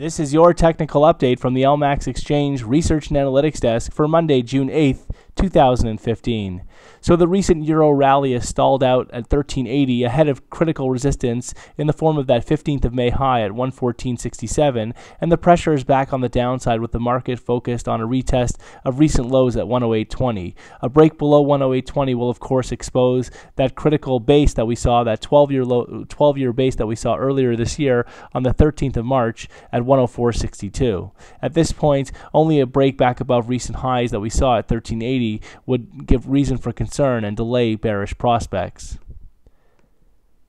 This is your technical update from the LMAX Exchange Research and Analytics Desk for Monday, June 8th, 2015. So the recent Euro rally has stalled out at 1380 ahead of critical resistance in the form of that 15th of May high at 114.67, and the pressure is back on the downside with the market focused on a retest of recent lows at 108.20. A break below 108.20 will of course expose that critical base that we saw, that 12-year base that we saw earlier this year on the 13th of March at 104.62. At this point, only a break back above recent highs that we saw at 1380 would give reason for concern and delay bearish prospects.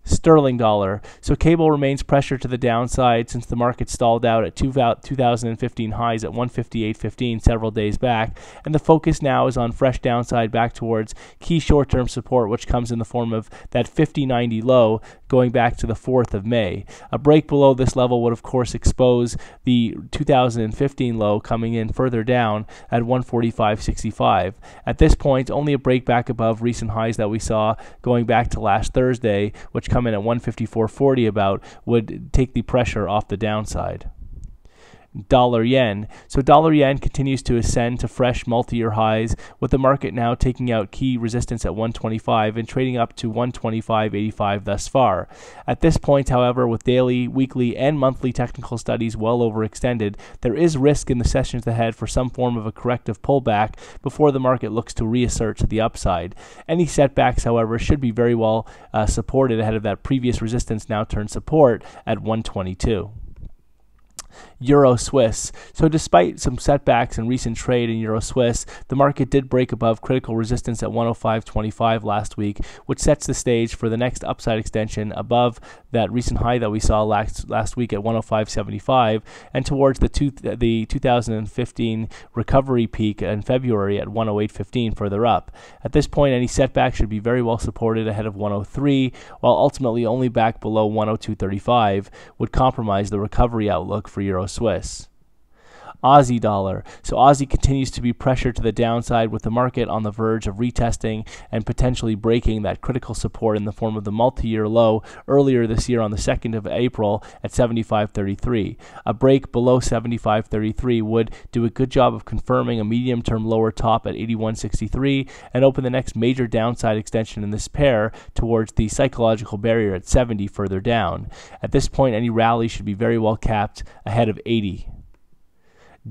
Sterling dollar. So cable remains pressure to the downside since the market stalled out at 2015 highs at 158.15 several days back, and the focus now is on fresh downside back towards key short-term support, which comes in the form of that 50.90 low going back to the 4th of May. A break below this level would of course expose the 2015 low coming in further down at 145.65. At this point, only a break back above recent highs that we saw going back to last Thursday, which come in at 154.40 about, would take the pressure off the downside. Dollar yen. So dollar yen continues to ascend to fresh multi-year highs, with the market now taking out key resistance at 125 and trading up to 125.85 thus far. At this point, however, with daily, weekly, and monthly technical studies well overextended, there is risk in the sessions ahead for some form of a corrective pullback before the market looks to reassert to the upside. Any setbacks, however, should be very well supported ahead of that previous resistance now turned support at 122. Euro Swiss. So despite some setbacks in recent trade in Euro Swiss, the market did break above critical resistance at 105.25 last week, which sets the stage for the next upside extension above that recent high that we saw last week at 105.75 and towards the 2015 recovery peak in February at 108.15 further up. At this point, any setback should be very well supported ahead of 103, while ultimately only back below 102.35 would compromise the recovery outlook for Euro Swiss. Aussie dollar. So Aussie continues to be pressured to the downside, with the market on the verge of retesting and potentially breaking that critical support in the form of the multi-year low earlier this year on the 2nd of April at 75.33. A break below 75.33 would do a good job of confirming a medium-term lower top at 81.63 and open the next major downside extension in this pair towards the psychological barrier at 70 further down. At this point, any rally should be very well capped ahead of 80.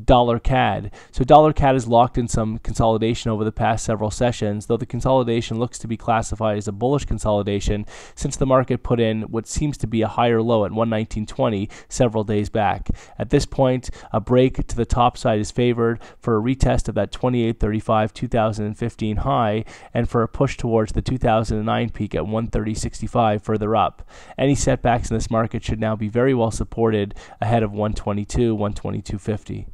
Dollar CAD. So dollar CAD is locked in some consolidation over the past several sessions, though the consolidation looks to be classified as a bullish consolidation since the market put in what seems to be a higher low at 119.20 several days back. At this point, a break to the top side is favored for a retest of that 28.35 2015 high and for a push towards the 2009 peak at 130.65 further up. Any setbacks in this market should now be very well supported ahead of 122, 122.50.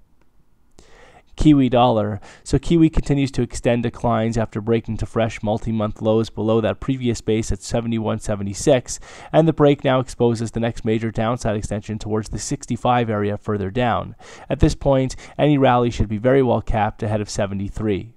Kiwi dollar. So Kiwi continues to extend declines after breaking to fresh multi-month lows below that previous base at 71.76, and the break now exposes the next major downside extension towards the 65 area further down. At this point, any rally should be very well capped ahead of 73.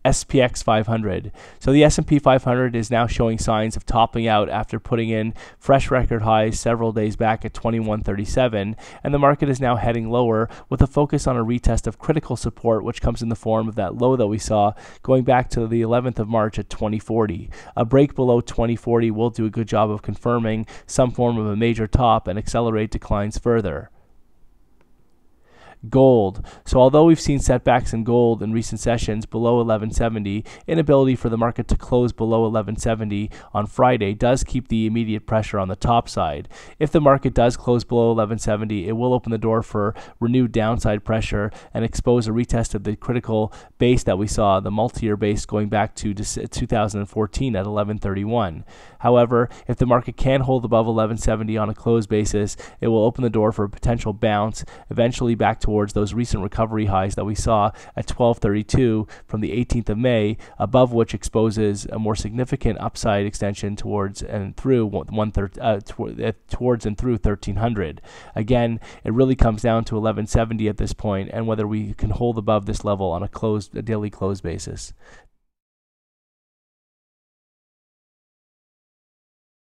SPX 500. So the S&P 500 is now showing signs of topping out after putting in fresh record highs several days back at 21.37, and the market is now heading lower with a focus on a retest of critical support, which comes in the form of that low that we saw going back to the 11th of March at 2040. A break below 2040 will do a good job of confirming some form of a major top and accelerate declines further. Gold. So although we've seen setbacks in gold in recent sessions below 1170, inability for the market to close below 1170 on Friday does keep the immediate pressure on the top side. If the market does close below 1170, it will open the door for renewed downside pressure and expose a retest of the critical base that we saw, the multi-year base going back to 2014 at 1131. However, if the market can hold above 1170 on a close basis, it will open the door for a potential bounce, eventually back towards those recent recovery highs that we saw at 1232 from the 18th of May, above which exposes a more significant upside extension towards and through 1300. Again, it really comes down to 1170 at this point and whether we can hold above this level on a daily close basis.